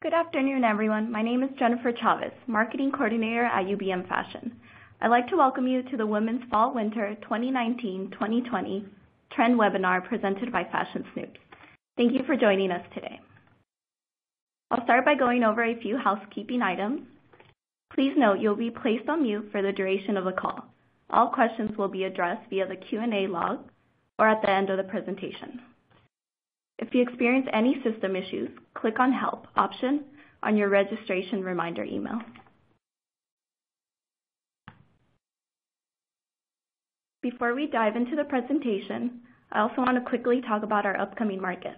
Good afternoon, everyone. My name is Jennifer Chavez, Marketing Coordinator at UBM Fashion. I'd like to welcome you to the Women's Fall/Winter 2019-2020 Trend Webinar presented by Fashion Snoops. Thank you for joining us today. I'll start by going over a few housekeeping items. Please note you'll be placed on mute for the duration of the call. All questions will be addressed via the Q&A log or at the end of the presentation. If you experience any system issues, click on Help option on your registration reminder email. Before we dive into the presentation, I also want to quickly talk about our upcoming market.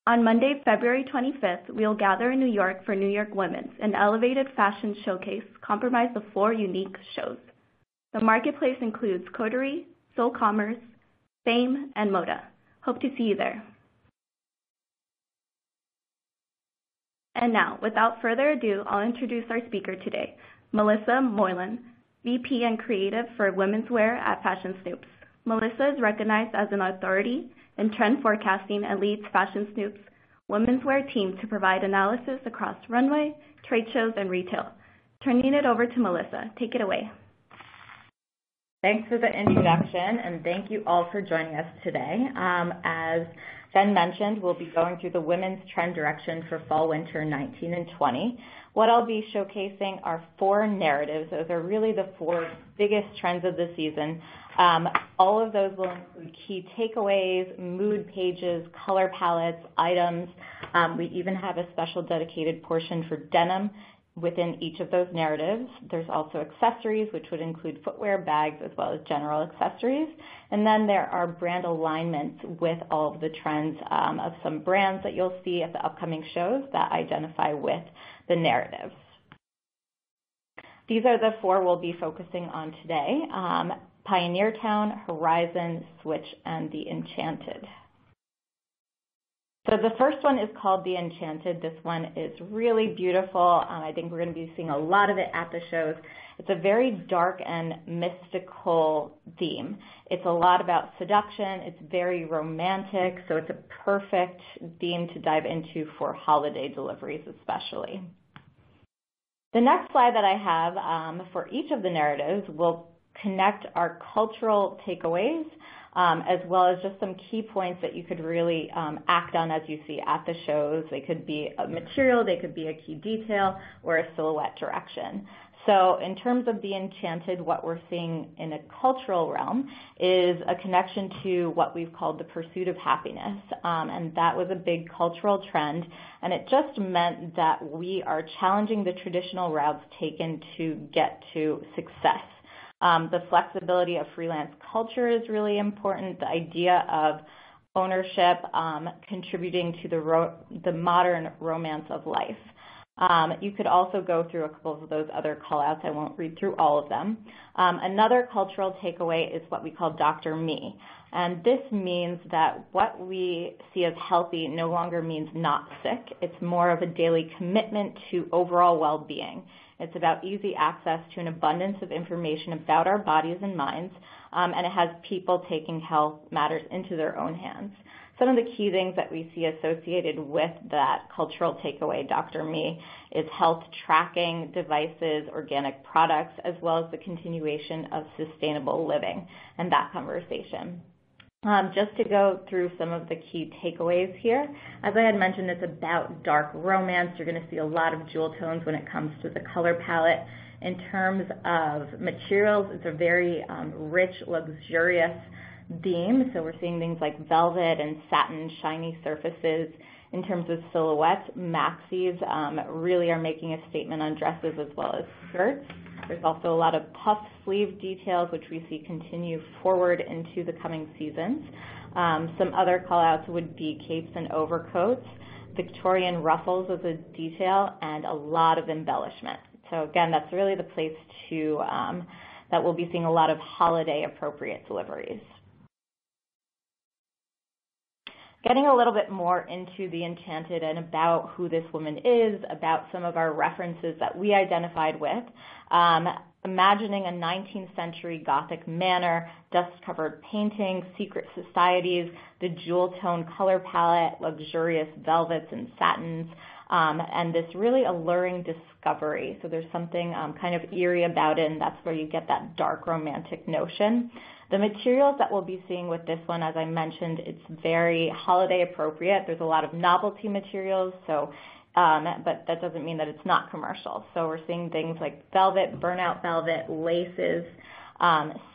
On Monday, February 25th, we'll gather in New York for New York Women's, an elevated fashion showcase comprised of 4 unique shows. The marketplace includes coterie, soul commerce, fame, and moda. Hope to see you there. And now, without further ado, I'll introduce our speaker today, Melissa Moylan, VP and Creative for Women's Wear at Fashion Snoops. Melissa is recognized as an authority in trend forecasting and leads Fashion Snoops' women's wear team to provide analysis across runway, trade shows, and retail. Turning it over to Melissa. Take it away. Thanks for the introduction, and thank you all for joining us today. As Jen mentioned, we'll be going through the women's trend direction for fall/winter 19 and 20. What I'll be showcasing are 4 narratives. Those are really the 4 biggest trends of the season. All of those will include key takeaways, mood pages, color palettes, items. We even have a special dedicated portion for denim within each of those narratives. There's also accessories, which would include footwear, bags, as well as general accessories. And then there are brand alignments with all of the trends of some brands that you'll see at the upcoming shows that identify with the narratives. These are the 4 we'll be focusing on today: Pioneer Town, Horizon, Switch, and the Enchanted. So the first one is called the Enchanted. This one is really beautiful. I think we're going to be seeing a lot of it at the shows. It's a very dark and mystical theme. It's a lot about seduction. It's very romantic, so it's a perfect theme to dive into for holiday deliveries especially. The next slide that I have for each of the narratives will connect our cultural takeaways as well as just some key points that you could really act on as you see at the shows. They could be a material, they could be a key detail, or a silhouette direction. So in terms of the Enchanted, what we're seeing in a cultural realm is a connection to what we've called the pursuit of happiness. And that was a big cultural trend. And it just meant that we are challenging the traditional routes taken to get to success. The flexibility of freelance culture is really important. The idea of ownership contributing to the modern romance of life. You could also go through a couple of those other call-outs. I won't read through all of them. Another cultural takeaway is what we call Dr. Me. And this means that what we see as healthy no longer means not sick. It's more of a daily commitment to overall well-being. It's about easy access to an abundance of information about our bodies and minds, and it has people taking health matters into their own hands. Some of the key things that we see associated with that cultural takeaway, Dr. Me, is health tracking devices, organic products, as well as the continuation of sustainable living and that conversation. Just to go through some of the key takeaways here, as I had mentioned, it's about dark romance. You're going to see a lot of jewel tones when it comes to the color palette. In terms of materials, it's a very rich, luxurious theme. So we're seeing things like velvet and satin, shiny surfaces. In terms of silhouettes, maxis really are making a statement on dresses as well as skirts. There's also a lot of puff sleeve details, which we see continue forward into the coming seasons. Some other callouts would be capes and overcoats, Victorian ruffles as a detail, and a lot of embellishment. So again, that's really the place that we'll be seeing a lot of holiday appropriate deliveries. Getting a little bit more into the Enchanted and about who this woman is, about some of our references that we identified with. imagining a 19th century Gothic manor, dust-covered paintings, secret societies, the jewel-tone color palette, luxurious velvets and satins, and this really alluring discovery. So there's something kind of eerie about it, and that's where you get that dark romantic notion. The materials that we'll be seeing with this one, as I mentioned, it's very holiday appropriate. There's a lot of novelty materials, so but that doesn't mean that it's not commercial. So we're seeing things like velvet, burnout velvet, laces.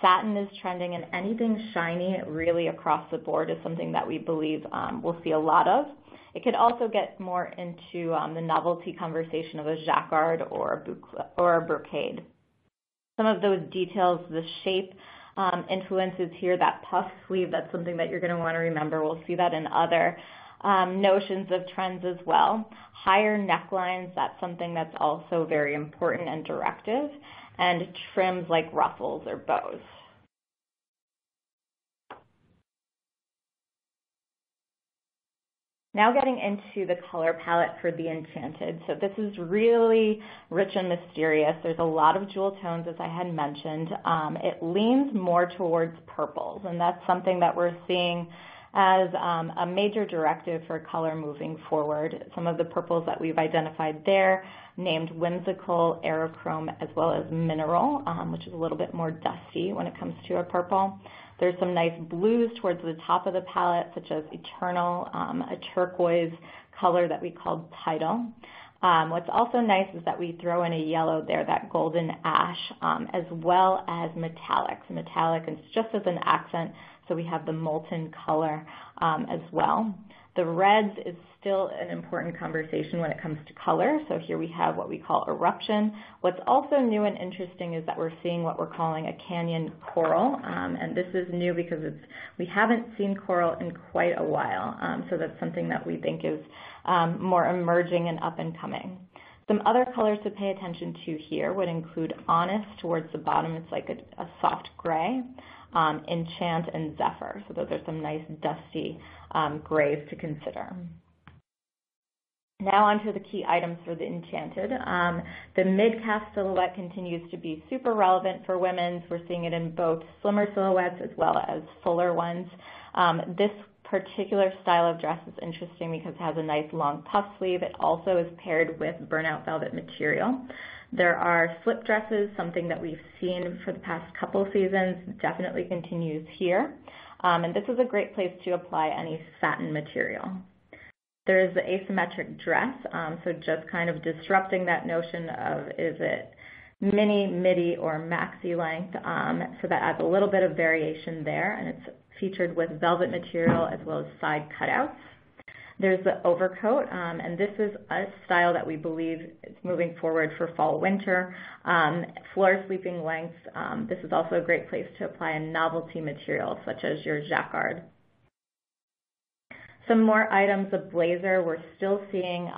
Satin is trending, and anything shiny really across the board is something that we believe we'll see a lot of. It could also get more into the novelty conversation of a jacquard or a brocade. Some of those details, the shape influences here, that puff sleeve, that's something that you're going to want to remember. We'll see that in other notions of trends as well. Higher necklines, that's something that's also very important and directive, and trims like ruffles or bows. Now getting into the color palette for the Enchanted. So this is really rich and mysterious. There's a lot of jewel tones, as I had mentioned. It leans more towards purples, and that's something that we're seeing as a major directive for color moving forward. Some of the purples that we've identified there, named whimsical, aerochrome, as well as mineral, which is a little bit more dusty when it comes to a purple. There's some nice blues towards the top of the palette, such as Eternal, a turquoise color that we called Tidal. What's also nice is that we throw in a yellow there, that golden ash, as well as metallics. Metallic is just as an accent, so we have the molten color as well. The reds is still an important conversation when it comes to color. So here we have what we call eruption. What's also new and interesting is that we're seeing what we're calling a canyon coral. And this is new because we haven't seen coral in quite a while. So that's something that we think is more emerging and up and coming. Some other colors to pay attention to here would include Honest towards the bottom. It's like a soft gray. Enchant and Zephyr. So those are some nice dusty grays to consider. Now onto the key items for the Enchanted. The mid-calf silhouette continues to be super relevant for women. We're seeing it in both slimmer silhouettes as well as fuller ones. This particular style of dress is interesting because it has a nice long puff sleeve. It also is paired with burnout velvet material. There are slip dresses, something that we've seen for the past couple seasons, definitely continues here. And this is a great place to apply any satin material. There is the asymmetric dress, so just kind of disrupting that notion of is it mini, midi, or maxi length, so that adds a little bit of variation there, and it's featured with velvet material as well as side cutouts. There's the overcoat, and this is a style that we believe is moving forward for fall-winter. Floor sleeping lengths, this is also a great place to apply a novelty material such as your jacquard. Some more items of blazer. We're still seeing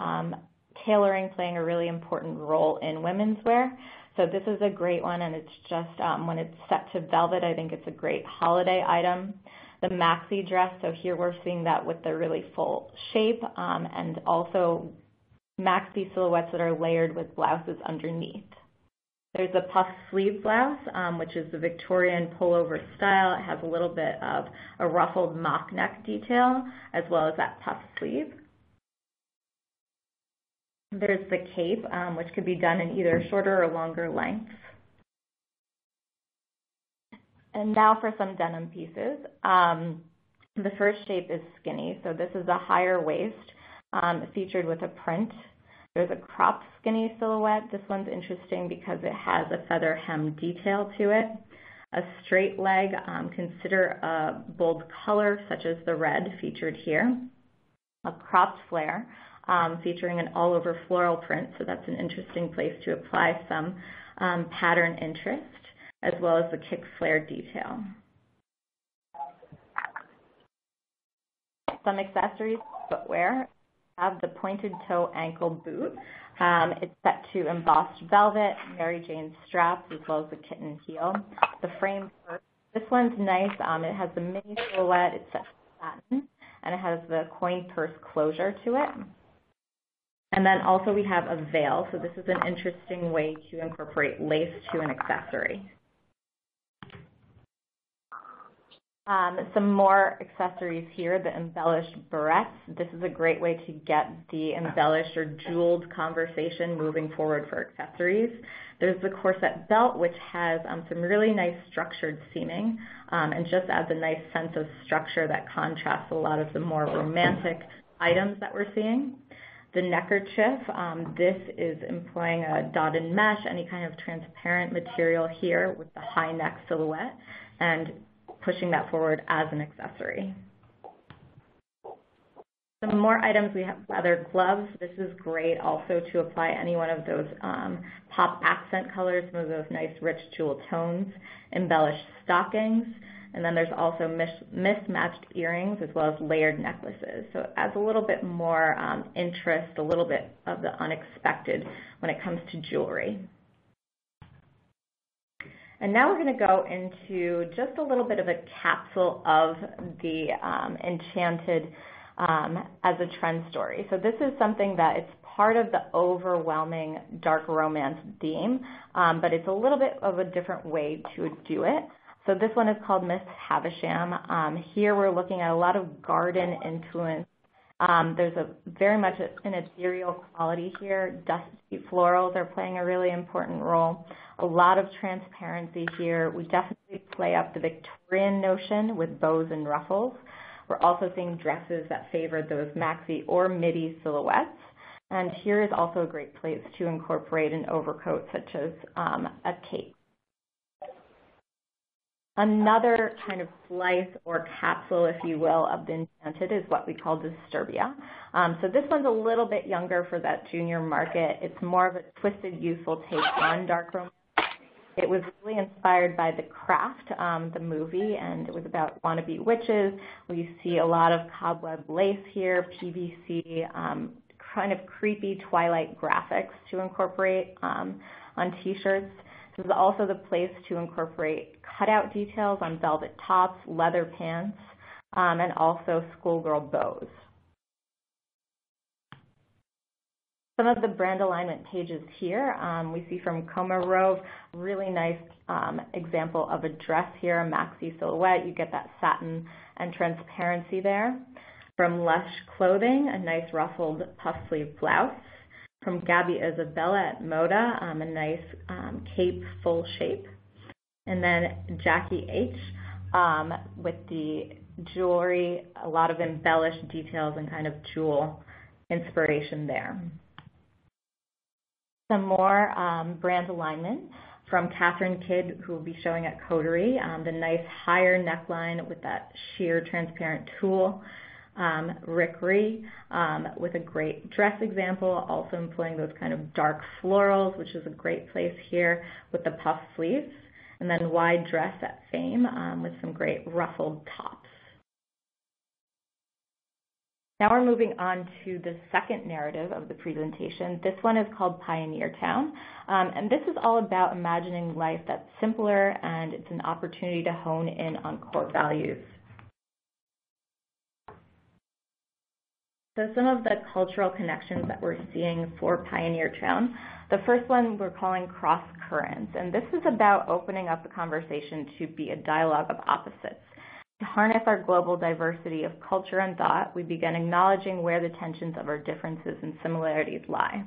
tailoring playing a really important role in women's wear. So this is a great one, and it's just when it's set to velvet, I think it's a great holiday item. The Maxi Dress, so here we're seeing that with the really full shape, and also maxi silhouettes that are layered with blouses underneath. There's the puff sleeve blouse, which is the Victorian pullover style. It has a little bit of a ruffled mock neck detail, as well as that puff sleeve. There's the cape, which could be done in either shorter or longer lengths. And now for some denim pieces. The first shape is skinny, so this is a higher waist featured with a print. There's a cropped skinny silhouette. This one's interesting because it has a feather hem detail to it. A straight leg, consider a bold color such as the red featured here. A cropped flare featuring an all-over floral print, so that's an interesting place to apply some pattern interest, as well as the kick flare detail. Some accessories, footwear, have the pointed toe ankle boot. It's set to embossed velvet, Mary Jane straps, as well as the kitten heel. The frame purse, this one's nice. It has the mini silhouette, it's set to satin, and it has the coin purse closure to it. And then also we have a veil. So this is an interesting way to incorporate lace to an accessory. Some more accessories here, the embellished barrettes. This is a great way to get the embellished or jeweled conversation moving forward for accessories. There's the corset belt, which has some really nice structured seaming and just adds a nice sense of structure that contrasts a lot of the more romantic items that we're seeing. The neckerchief, this is employing a dotted mesh, any kind of transparent material here with the high neck silhouette, and pushing that forward as an accessory. Some more items, we have leather gloves. This is great also to apply any one of those pop accent colors, some of those nice rich jewel tones, embellished stockings, and then there's also mismatched earrings as well as layered necklaces. So it adds a little bit more interest, a little bit of the unexpected when it comes to jewelry. And now we're going to go into just a little bit of a capsule of the Enchanted as a trend story. So this is something that it's part of the overwhelming dark romance theme, but it's a little bit of a different way to do it. So this one is called Miss Havisham. Here we're looking at a lot of garden influence. There's very much an ethereal quality here. Dusty florals are playing a really important role. A lot of transparency here. We definitely play up the Victorian notion with bows and ruffles. We're also seeing dresses that favor those maxi or midi silhouettes. And here is also a great place to incorporate an overcoat such as a cape. Another kind of slice or capsule, if you will, of the Enchanted is what we call Disturbia. So this one's a little bit younger for that junior market. It's more of a twisted, youthful take on dark romance. It was really inspired by The Craft, the movie, and it was about wannabe witches. We see a lot of cobweb lace here, PVC, kind of creepy Twilight graphics to incorporate on T-shirts. This is also the place to incorporate cutout details on velvet tops, leather pants, and also schoolgirl bows. Some of the brand alignment pages here, we see from Coma Rove, really nice example of a dress here, a maxi silhouette. You get that satin and transparency there. From Lush Clothing, a nice ruffled puff sleeve blouse. From Gabby Isabella at Moda, a nice cape full shape. And then Jackie H with the jewelry, a lot of embellished details and kind of jewel inspiration there. Some more brand alignment from Catherine Kidd, who will be showing at Coterie, the nice higher neckline with that sheer transparent tulle. Rickery with a great dress example, also employing those kind of dark florals, which is a great place here with the puff sleeves. And then Wide Dress at Fame with some great ruffled tops. Now we're moving on to the second narrative of the presentation. This one is called Pioneer Town. And this is all about imagining life that's simpler, and it's an opportunity to hone in on core values. So some of the cultural connections that we're seeing for Pioneer Town. The first one we're calling Cross Currents, and this is about opening up the conversation to be a dialogue of opposites. To harness our global diversity of culture and thought, we begin acknowledging where the tensions of our differences and similarities lie.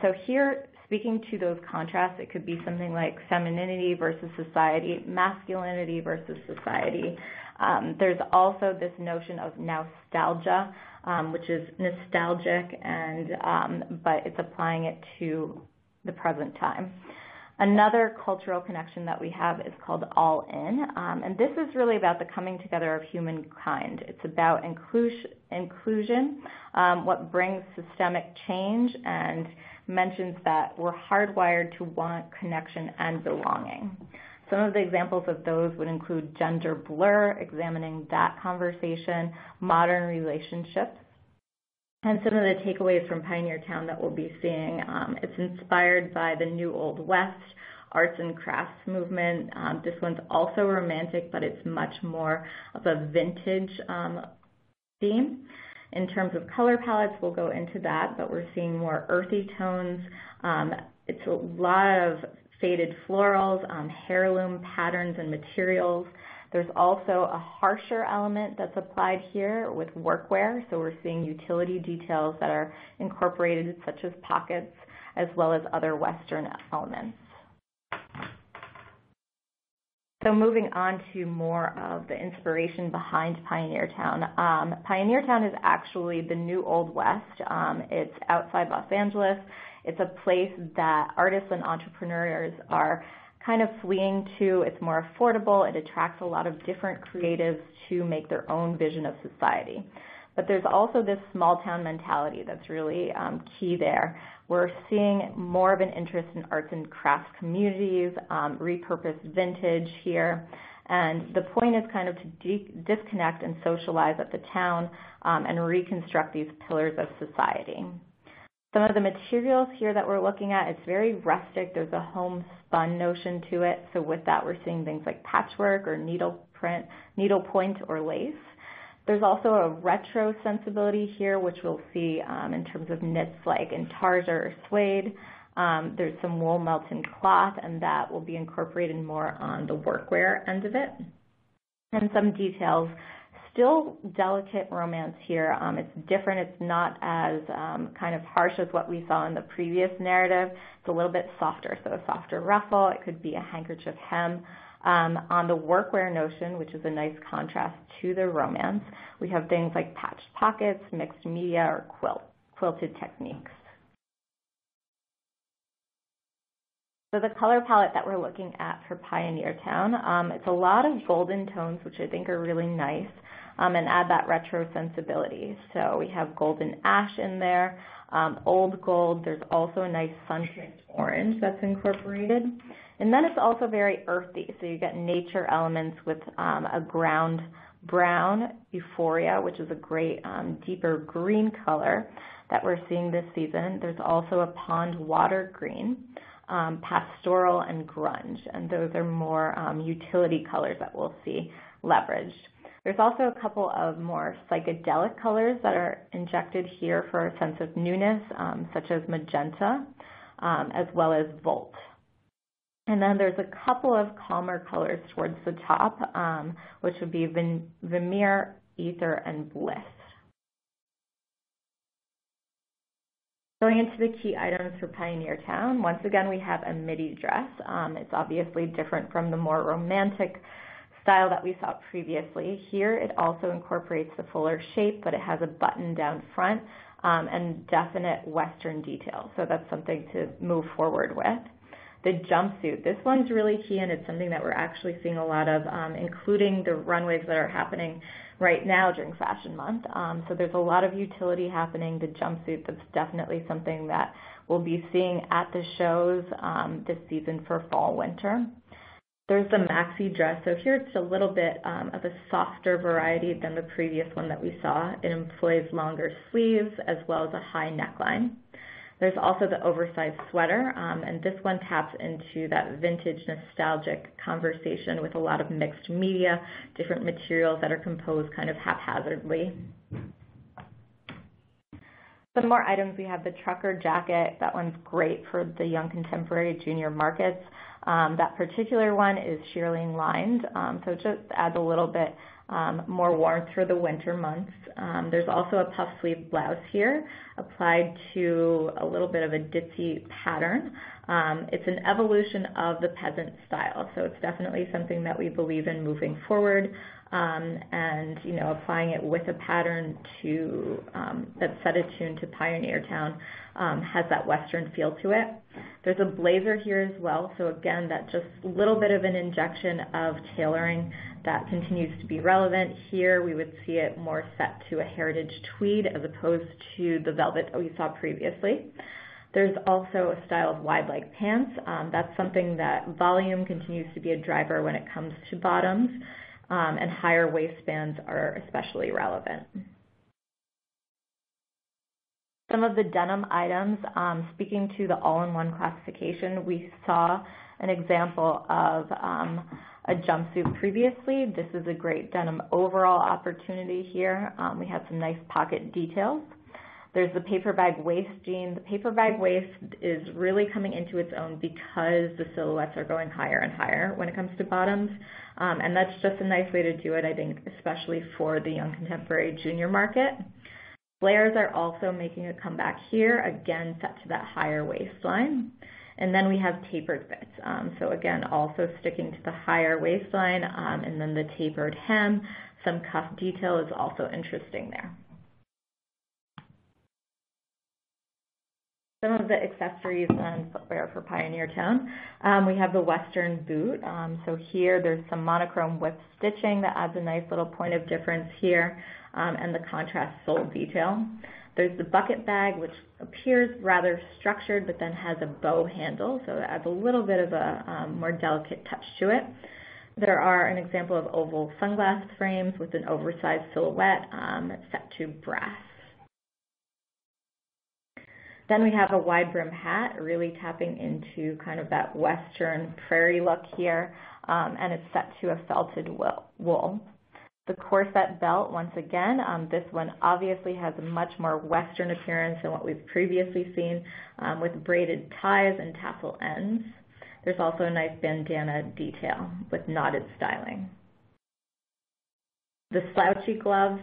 So here, speaking to those contrasts, it could be something like femininity versus society, masculinity versus society. There's also this notion of nostalgia, which is nostalgic, but it's applying it to the present time. Another cultural connection that we have is called All In, and this is really about the coming together of humankind. It's about inclusion, what brings systemic change, and mentions that we're hardwired to want connection and belonging. Some of the examples of those would include gender blur, examining that conversation, modern relationships, and some of the takeaways from Pioneer Town that we'll be seeing. It's inspired by the New Old West, arts and crafts movement. This one's also romantic, but it's much more of a vintage theme. In terms of color palettes, we'll go into that, but we're seeing more earthy tones. It's a lot of faded florals, heirloom patterns and materials. There's also a harsher element that's applied here with workwear, so we're seeing utility details that are incorporated, such as pockets, as well as other Western elements. So moving on to more of the inspiration behind Pioneer Town. Pioneer Town is actually the new Old West. It's outside Los Angeles. It's a place that artists and entrepreneurs are kind of fleeing to. It's more affordable. It attracts a lot of different creatives to make their own vision of society. But there's also this small town mentality that's really key there. We're seeing more of an interest in arts and crafts communities, repurposed vintage here. And the point is kind of to disconnect and socialize at the town and reconstruct these pillars of society. Some of the materials here that we're looking at, it's very rustic. There's a homespun notion to it. So with that, we're seeing things like patchwork or needlepoint or lace. There's also a retro sensibility here, which we'll see in terms of knits like intarsia or suede. There's some wool melted cloth, and that will be incorporated more on the workwear end of it. And some details. Still delicate romance here. It's different. It's not as kind of harsh as what we saw in the previous narrative. It's a little bit softer, so a softer ruffle. It could be a handkerchief hem. On the workwear notion, which is a nice contrast to the romance, we have things like patched pockets, mixed media, or quilted techniques. So the color palette that we're looking at for Pioneer Town, it's a lot of golden tones, which I think are really nice, and add that retro sensibility. So we have golden ash in there, old gold. There's also a nice sun-kissed orange that's incorporated. And then it's also very earthy, so you get nature elements with a ground brown euphoria, which is a great deeper green color that we're seeing this season. There's also a pond water green, pastoral, and grunge, and those are more utility colors that we'll see leveraged. There's also a couple of more psychedelic colors that are injected here for a sense of newness, such as magenta, as well as volt. And then there's a couple of calmer colors towards the top, which would be Vermeer, Ether, and Bliss. Going into the key items for Pioneer Town, once again we have a midi dress. It's obviously different from the more romantic style that we saw previously. Here it also incorporates the fuller shape, but it has a button down front and definite Western detail. So that's something to move forward with. The jumpsuit, this one's really key, and it's something that we're actually seeing a lot of, including the runways that are happening right now during Fashion Month. So there's a lot of utility happening. The jumpsuit, that's definitely something that we'll be seeing at the shows this season for fall, winter. There's the Maxi Dress. So here it's a little bit of a softer variety than the previous one that we saw. It employs longer sleeves as well as a high neckline. There's also the Oversized Sweater, and this one taps into that vintage nostalgic conversation with a lot of mixed media, different materials that are composed kind of haphazardly. Some more items. We have the trucker jacket. That one's great for the young contemporary junior markets. That particular one is shearling lined, so it just adds a little bit more warmth for the winter months. There's also a puff sleeve blouse here applied to a little bit of a ditzy pattern. It's an evolution of the peasant style, so it's definitely something that we believe in moving forward, and applying it with a pattern to that's set attuned to Pioneer Town has that Western feel to it. There's a blazer here as well, so again, that just little bit of an injection of tailoring that continues to be relevant. Here we would see it more set to a heritage tweed as opposed to the velvet that we saw previously. There's also a style of wide leg pants. That's something that volume continues to be a driver when it comes to bottoms, and higher waistbands are especially relevant. Some of the denim items, speaking to the all-in-one classification, we saw an example of a jumpsuit previously. This is a great denim overall opportunity here. We have some nice pocket details. There's the paper bag waist jean. The paper bag waist is really coming into its own because the silhouettes are going higher and higher when it comes to bottoms. And that's just a nice way to do it, I think, especially for the young contemporary junior market. Flares are also making a comeback here, again set to that higher waistline. And then we have tapered fits. So again, also sticking to the higher waistline, and then the tapered hem. Some cuff detail is also interesting there. Some of the accessories and footwear for Pioneer Town. We have the Western boot. So here there's some monochrome whip stitching that adds a nice little point of difference here, and the contrast sole detail. There's the bucket bag, which appears rather structured, but then has a bow handle, so it adds a little bit of a more delicate touch to it. There are an example of oval sunglass frames with an oversized silhouette set to brass. Then we have a wide brim hat, really tapping into kind of that Western prairie look here, and it's set to a felted wool. The corset belt, once again, this one obviously has a much more Western appearance than what we've previously seen, with braided ties and tassel ends. There's also a nice bandana detail with knotted styling. The slouchy gloves,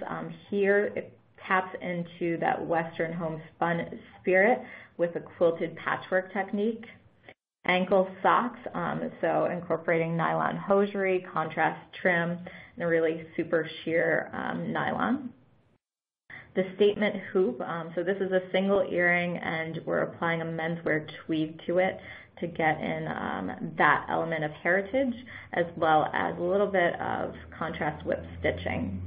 here it taps into that Western homespun spirit with a quilted patchwork technique. Ankle socks, so incorporating nylon hosiery, contrast trim, and a really super sheer nylon. The statement hoop, so this is a single earring, and we're applying a menswear tweed to it to get in that element of heritage, as well as a little bit of contrast whip stitching.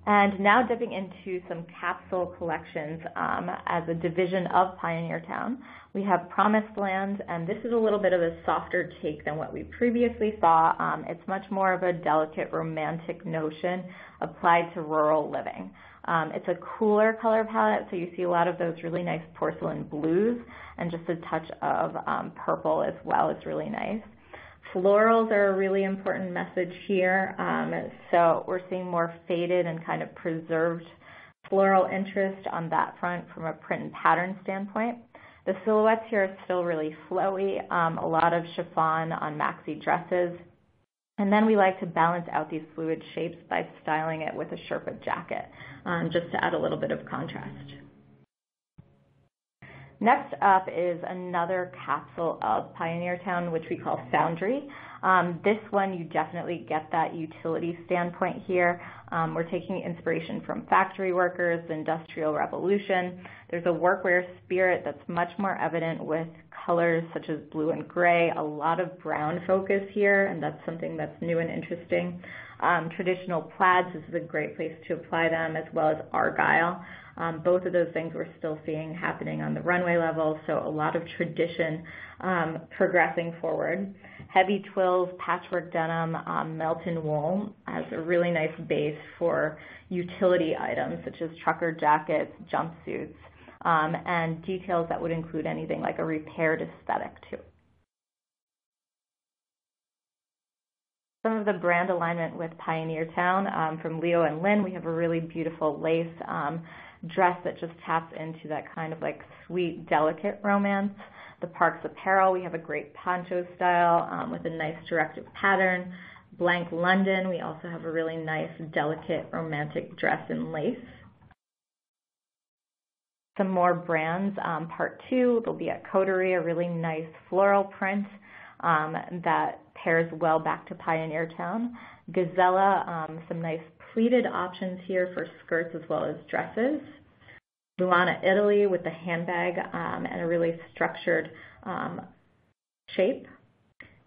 And now dipping into some capsule collections as a division of Pioneer Town. We have Promised Land, and this is a little bit of a softer take than what we previously saw. It's much more of a delicate romantic notion applied to rural living. It's a cooler color palette, so you see a lot of those really nice porcelain blues, and just a touch of purple as well is really nice. Florals are a really important message here, so we're seeing more faded and kind of preserved floral interest on that front from a print and pattern standpoint. The silhouettes here are still really flowy, a lot of chiffon on maxi dresses, and then we like to balance out these fluid shapes by styling it with a Sherpa jacket, just to add a little bit of contrast. Next up is another capsule of Pioneer Town, which we call Foundry. This one, you definitely get that utility standpoint here. We're taking inspiration from factory workers, the Industrial Revolution. There's a workwear spirit that's much more evident with colors such as blue and gray, a lot of brown focus here, and that's something that's new and interesting. Traditional plaids, this is a great place to apply them, as well as argyle. Both of those things we're still seeing happening on the runway level, so a lot of tradition progressing forward. Heavy twills, patchwork denim, melt-in wool as a really nice base for utility items such as trucker jackets, jumpsuits, and details that would include anything like a repaired aesthetic too. Some of the brand alignment with Pioneer Town, from Leo and Lynn, we have a really beautiful lace dress that just taps into that kind of like sweet, delicate romance. The Parks apparel, we have a great poncho style with a nice directive pattern. Blank London, we also have a really nice, delicate, romantic dress in lace. Some more brands, part two, there'll be at Coterie, a really nice floral print that pairs well back to Pioneer Town. Gazella, some nice pleated options here for skirts as well as dresses. Luana, Italy, with the handbag and a really structured shape.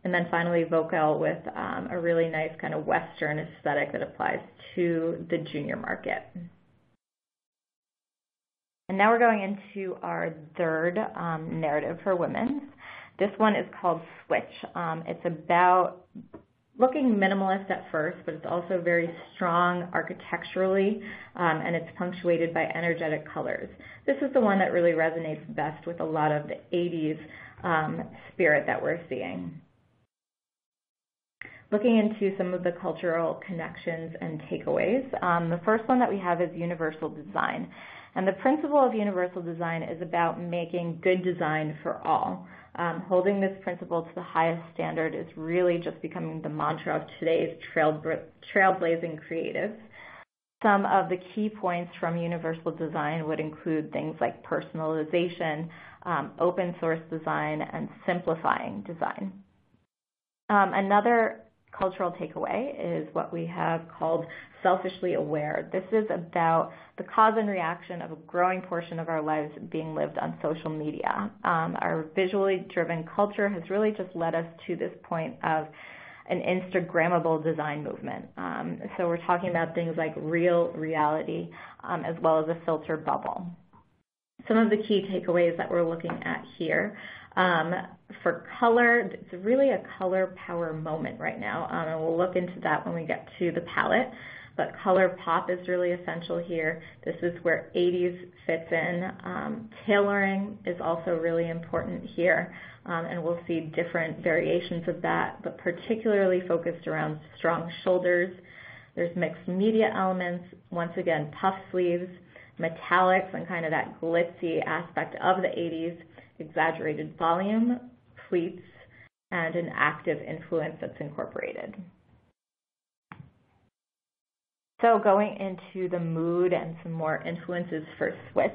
And then finally, Vocal with a really nice kind of Western aesthetic that applies to the junior market. And now we're going into our third narrative for women's. This one is called Switch. It's about looking minimalist at first, but it's also very strong architecturally, and it's punctuated by energetic colors. This is the one that really resonates best with a lot of the 80s spirit that we're seeing. looking into some of the cultural connections and takeaways. The first one that we have is universal design. And the principle of universal design is about making good design for all. Holding this principle to the highest standard is really just becoming the mantra of today's trailblazing creatives. Some of the key points from universal design would include things like personalization, open source design, and simplifying design. Another cultural takeaway is what we have called selfishly aware. This is about the cause and reaction of a growing portion of our lives being lived on social media. Our visually driven culture has really just led us to this point of an Instagrammable design movement. So we're talking about things like real reality as well as a filter bubble. Some of the key takeaways that we're looking at here. For color, it's really a color power moment right now, and we'll look into that when we get to the palette. But color pop is really essential here. This is where 80s fits in. Tailoring is also really important here, and we'll see different variations of that, but particularly focused around strong shoulders. There's mixed media elements, once again, puff sleeves, metallics, and kind of that glitzy aspect of the 80s, exaggerated volume, pleats, and an active influence that's incorporated. So going into the mood and some more influences for Switch.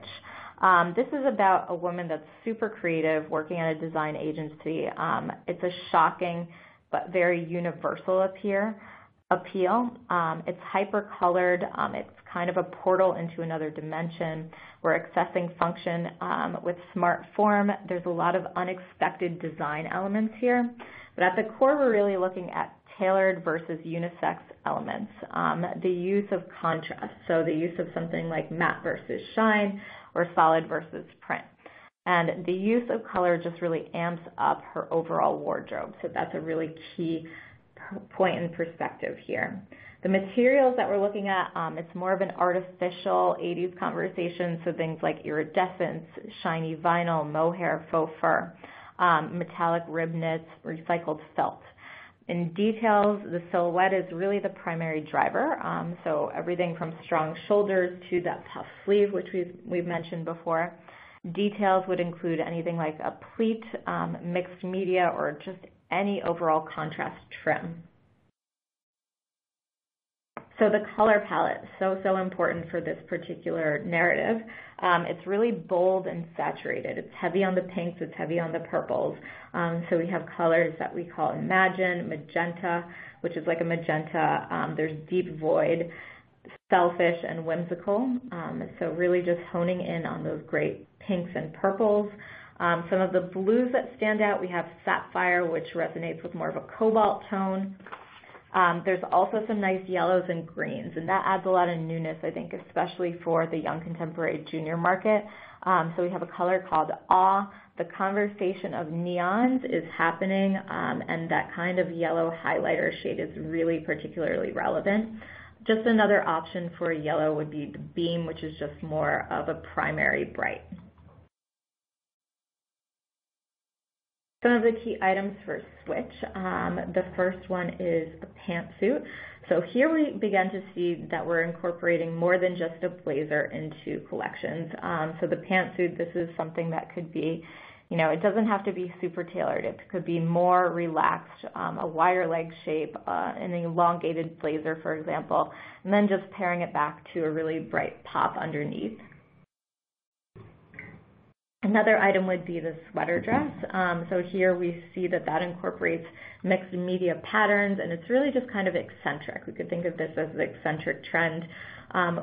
This is about a woman that's super creative working at a design agency. It's a shocking but very universal appeal. It's hyper-colored. It's kind of a portal into another dimension. We're accessing function with smart form. There's a lot of unexpected design elements here. But at the core, we're really looking at tailored versus unisex elements. The use of contrast, so the use of something like matte versus shine or solid versus print. And the use of color just really amps up her overall wardrobe. So that's a really key point in perspective here. The materials that we're looking at, it's more of an artificial 80s conversation, so things like iridescence, shiny vinyl, mohair, faux fur, metallic rib knits, recycled felt. In details, the silhouette is really the primary driver, so everything from strong shoulders to that puff sleeve, which we've mentioned before. Details would include anything like a pleat, mixed media, or just any overall contrast trim. So the color palette, so important for this particular narrative. It's really bold and saturated. It's heavy on the pinks, it's heavy on the purples. So we have colors that we call Imagine, Magenta, which is like a magenta. There's Deep Void, Selfish, and Whimsical. So really just honing in on those great pinks and purples. Some of the blues that stand out, we have Sapphire, which resonates with more of a cobalt tone. There's also some nice yellows and greens, and that adds a lot of newness, I think, especially for the young contemporary junior market. So we have a color called Awe. The conversation of neons is happening, and that kind of yellow highlighter shade is really particularly relevant. Just another option for a yellow would be the Beam, which is just more of a primary bright. Some of the key items for Switch, the first one is a pantsuit. So here we begin to see that we're incorporating more than just a blazer into collections. So the pantsuit, this is something that could be, it doesn't have to be super tailored. It could be more relaxed, a wire leg shape, an elongated blazer, for example, and then just pairing it back to a really bright pop underneath. Another item would be the sweater dress. So here we see that incorporates mixed media patterns, and it's really just kind of eccentric. We could think of this as the eccentric trend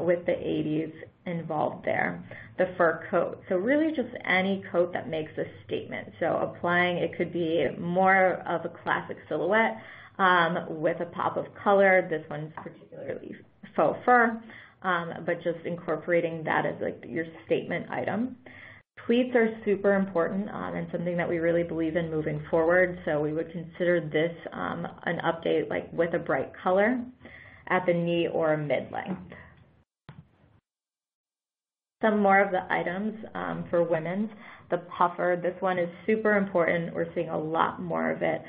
with the 80s involved there. The fur coat. So really just any coat that makes a statement. So applying, it could be more of a classic silhouette with a pop of color. This one's particularly faux fur, but just incorporating that as like your statement item. Pleats are super important and something that we really believe in moving forward. So we would consider this an update like with a bright color at the knee or a mid-length. Some more of the items for women's. The puffer, this one is super important. We're seeing a lot more of it.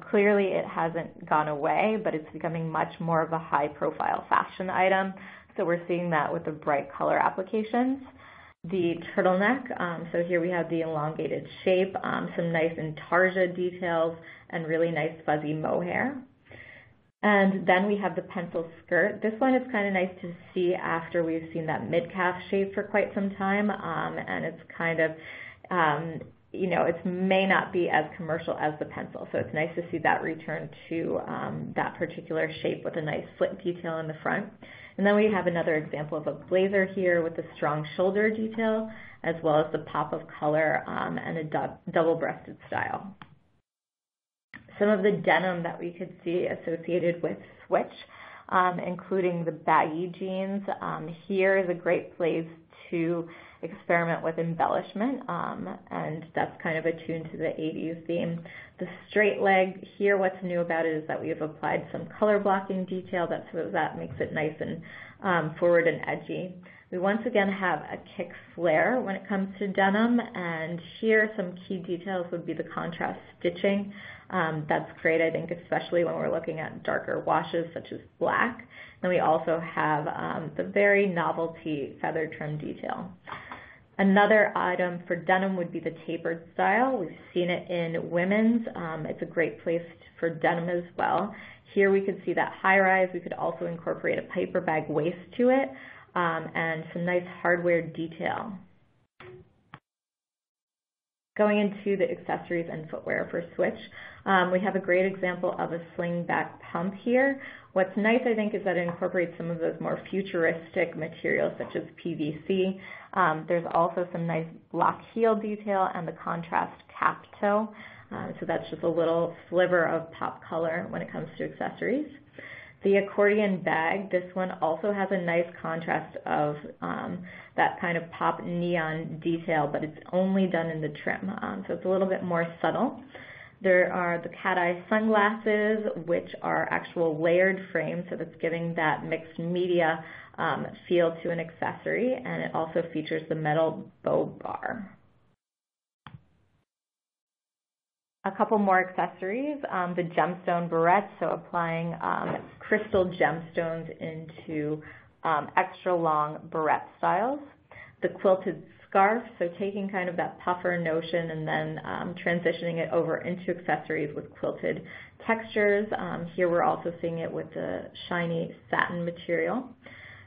Clearly it hasn't gone away, but it's becoming much more of a high-profile fashion item. So we're seeing that with the bright color applications. The turtleneck, so here we have the elongated shape, some nice intarsia details, and really nice fuzzy mohair. And then we have the pencil skirt. This one is kind of nice to see after we've seen that mid-calf shape for quite some time, and it's kind of, it may not be as commercial as the pencil, so it's nice to see that return to that particular shape with a nice slit detail in the front. And then we have another example of a blazer here with a strong shoulder detail, as well as the pop of color and a double-breasted style. Some of the denim that we could see associated with switch, including the baggy jeans. Here is a great place to experiment with embellishment, and that's kind of attuned to the 80s theme. The straight leg, here what's new about it is that we have applied some color blocking detail that makes it nice and forward and edgy. We once again have a kick flare when it comes to denim, and here some key details would be the contrast stitching. That's great, I think, especially when we're looking at darker washes such as black. And we also have the very novelty feather trim detail. Another item for denim would be the tapered style. We've seen it in women's. It's a great place for denim as well. Here we could see that high rise. We could also incorporate a paper bag waist to it, and some nice hardware detail. Going into the accessories and footwear for switch, we have a great example of a sling back pump here. What's nice, I think, is that it incorporates some of those more futuristic materials such as PVC. There's also some nice block heel detail and the contrast cap toe. So that's just a little sliver of pop color when it comes to accessories. The accordion bag, this one also has a nice contrast of that kind of pop neon detail, but it's only done in the trim, so it's a little bit more subtle. There are the cat eye sunglasses, which are actual layered frames, so that's giving that mixed media feel to an accessory, and it also features the metal bow bar. A couple more accessories, the gemstone barrette, so applying crystal gemstones into extra long barrette styles. The quilted scarf, so taking kind of that puffer notion and then transitioning it over into accessories with quilted textures. Here we're also seeing it with the shiny satin material.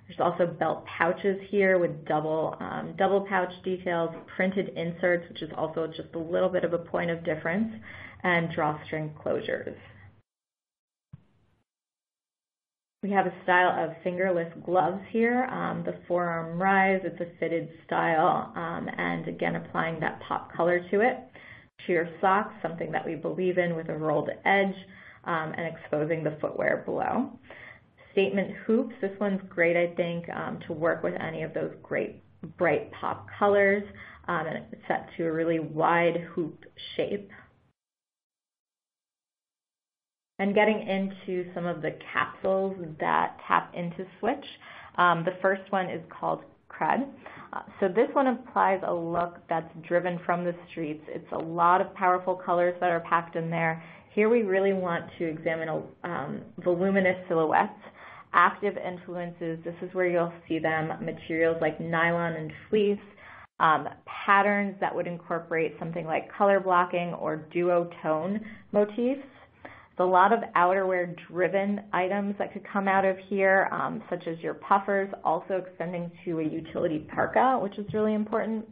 There's also belt pouches here with double pouch details, printed inserts, which is also just a little bit of a point of difference, and drawstring closures. We have a style of fingerless gloves here, the forearm rise, it's a fitted style, and again applying that pop color to it. Sheer socks, something that we believe in with a rolled edge, and exposing the footwear below. Statement hoops, this one's great, I think, to work with any of those great bright pop colors, and it's set to a really wide hoop shape. And getting into some of the capsules that tap into switch. The first one is called Cred. So this one applies a look that's driven from the streets. It's a lot of powerful colors that are packed in there. Here we really want to examine voluminous silhouettes. Active influences, this is where you'll see them, materials like nylon and fleece, patterns that would incorporate something like color blocking or duotone motifs. There's a lot of outerwear-driven items that could come out of here, such as your puffers, also extending to a utility parka, which is really important.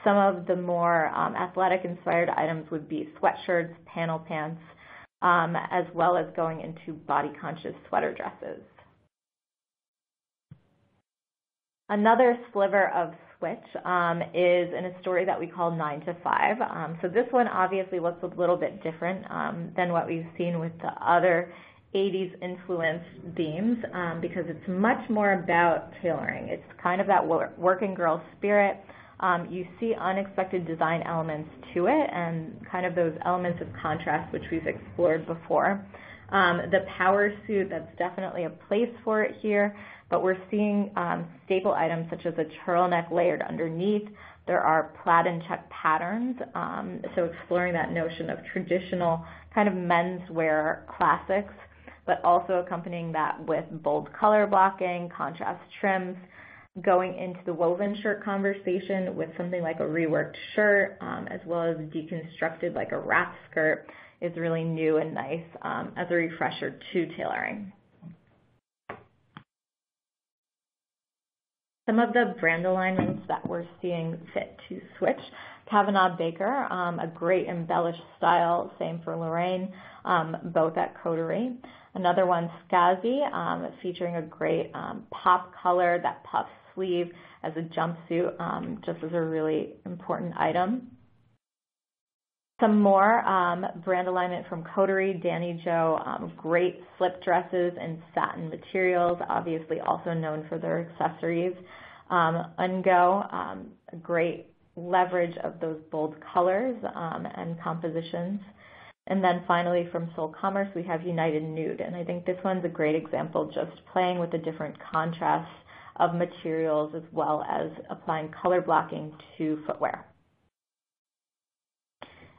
Some of the more athletic-inspired items would be sweatshirts, panel pants, as well as going into body-conscious sweater dresses. Another sliver of switch is in a story that we call 9 to 5. So this one obviously looks a little bit different than what we've seen with the other 80s influenced themes because it's much more about tailoring. It's kind of that working girl spirit. You see unexpected design elements to it and kind of those elements of contrast which we've explored before. The power suit, that's definitely a place for it here. but we're seeing staple items such as a turtleneck layered underneath. There are plaid and check patterns, so exploring that notion of traditional kind of menswear classics, but also accompanying that with bold color blocking, contrast trims, going into the woven shirt conversation with something like a reworked shirt, as well as deconstructed like a wrap skirt is really new and nice as a refresher to tailoring. Some of the brand alignments that we're seeing fit to switch. Kavanaugh Baker, a great embellished style, same for Lorraine, both at Coterie. Another one, Skazi, featuring a great pop color, that puff sleeve as a jumpsuit, just as a really important item. Some more brand alignment from Coterie, Danny Joe, great slip dresses in satin materials, obviously also known for their accessories. Ungo, a great leverage of those bold colors and compositions. And then finally from Soul Commerce, we have United Nude, and I think this one's a great example, just playing with the different contrasts of materials as well as applying color blocking to footwear.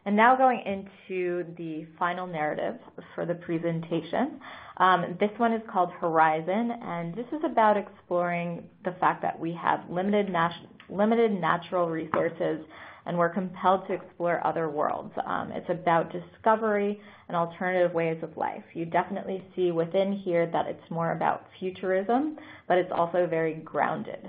And now going into the final narrative for the presentation. This one is called Horizon, and this is about exploring the fact that we have limited natural resources and we're compelled to explore other worlds. It's about discovery and alternative ways of life. You definitely see within here that it's more about futurism, but it's also very grounded.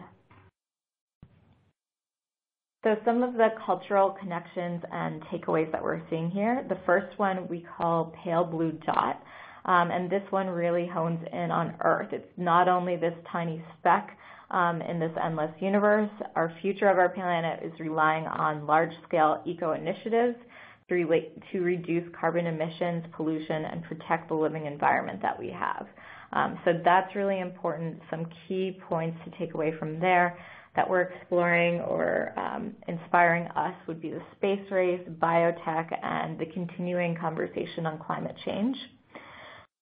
So some of the cultural connections and takeaways that we're seeing here. The first one we call Pale Blue Dot, and this one really hones in on Earth. It's not only this tiny speck in this endless universe. Our future of our planet is relying on large-scale eco-initiatives to reduce carbon emissions, pollution, and protect the living environment that we have. So that's really important. Some key points to take away from there that we're exploring or inspiring us would be the space race, biotech, and the continuing conversation on climate change.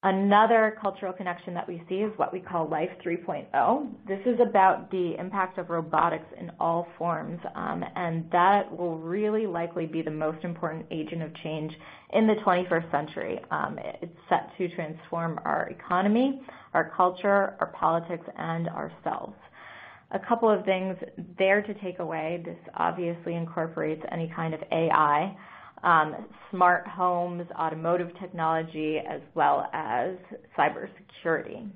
Another cultural connection that we see is what we call Life 3.0. This is about the impact of robotics in all forms, and that will really likely be the most important agent of change in the 21st century. It's set to transform our economy, our culture, our politics, and ourselves. A couple of things there to take away. This obviously incorporates any kind of AI, smart homes, automotive technology, as well as cybersecurity.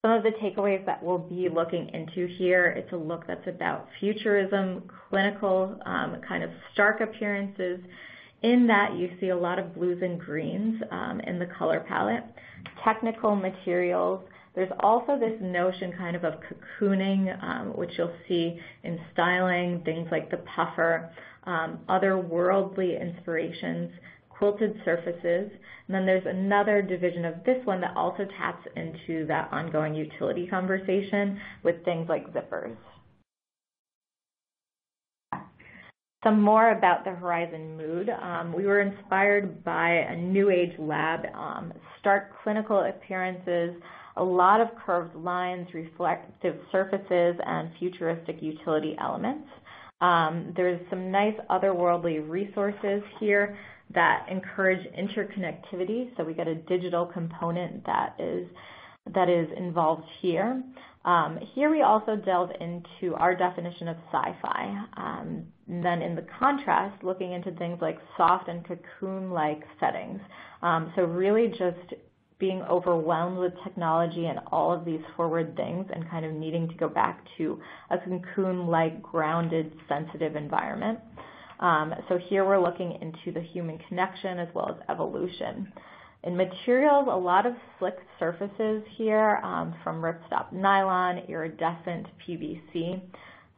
Some of the takeaways that we'll be looking into here, it's a look that's about futurism, clinical, kind of stark appearances, in that you see a lot of blues and greens in the color palette, technical materials. There's also this notion kind of cocooning, which you'll see in styling, things like the puffer, otherworldly inspirations, quilted surfaces, and then there's another division of this one that also taps into that ongoing utility conversation with things like zippers. Some more about the Horizon mood. We were inspired by a New Age lab, stark clinical appearances, a lot of curved lines, reflective surfaces, and futuristic utility elements. There's some nice otherworldly resources here that encourage interconnectivity, so we get a digital component that is involved here. Here we also delve into our definition of sci-fi, and then in the contrast, looking into things like soft and cocoon-like settings. So really just being overwhelmed with technology and all of these forward things and kind of needing to go back to a cocoon-like, grounded, sensitive environment. So here we're looking into the human connection as well as evolution. In materials, a lot of slick surfaces here, from ripstop nylon, iridescent PVC.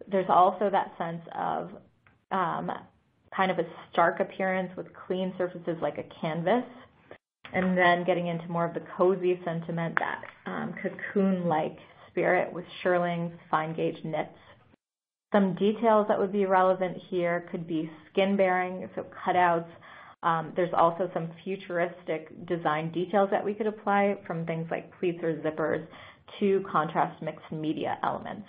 There's also that sense of kind of a stark appearance with clean surfaces like a canvas. And then getting into more of the cozy sentiment, that cocoon-like spirit with shearlings, fine gauge knits. Some details that would be relevant here could be skin bearing, so cutouts. There's also some futuristic design details that we could apply, from things like pleats or zippers two contrast mixed media elements.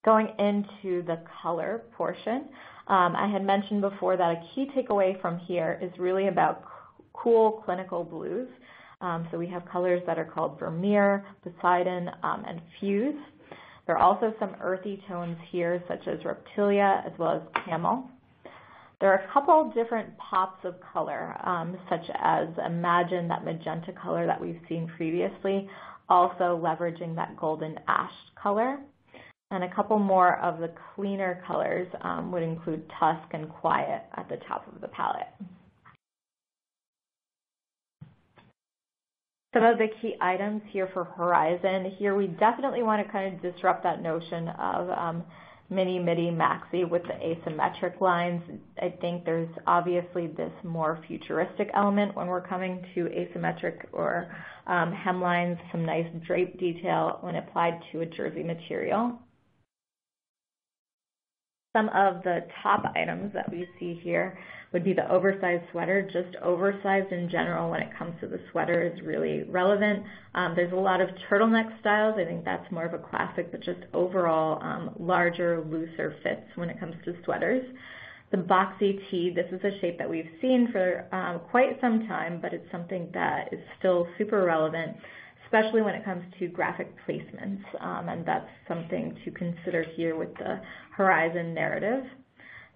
Going into the color portion, I had mentioned before that a key takeaway from here is really about cool clinical blues. So we have colors that are called Vermeer, Poseidon, and Fuse. There are also some earthy tones here, such as Reptilia, as well as Camel. There are a couple different pops of color, such as Imagine, that magenta color that we've seen previously, also leveraging that golden ash color. And a couple more of the cleaner colors would include Tusk and Quiet at the top of the palette. Some of the key items here for Horizon. Here we definitely want to kind of disrupt that notion of mini, midi, maxi with the asymmetric lines. I think there's obviously this more futuristic element when we're coming to asymmetric or hemlines, some nice drape detail when applied to a jersey material. Some of the top items that we see here would be the oversized sweater. Just oversized in general when it comes to the sweater is really relevant. There's a lot of turtleneck styles. I think that's more of a classic, but just overall larger, looser fits when it comes to sweaters. The Boxy Tee, this is a shape that we've seen for quite some time, but it's something that is still super relevant, especially when it comes to graphic placements, and that's something to consider here with the Horizon narrative.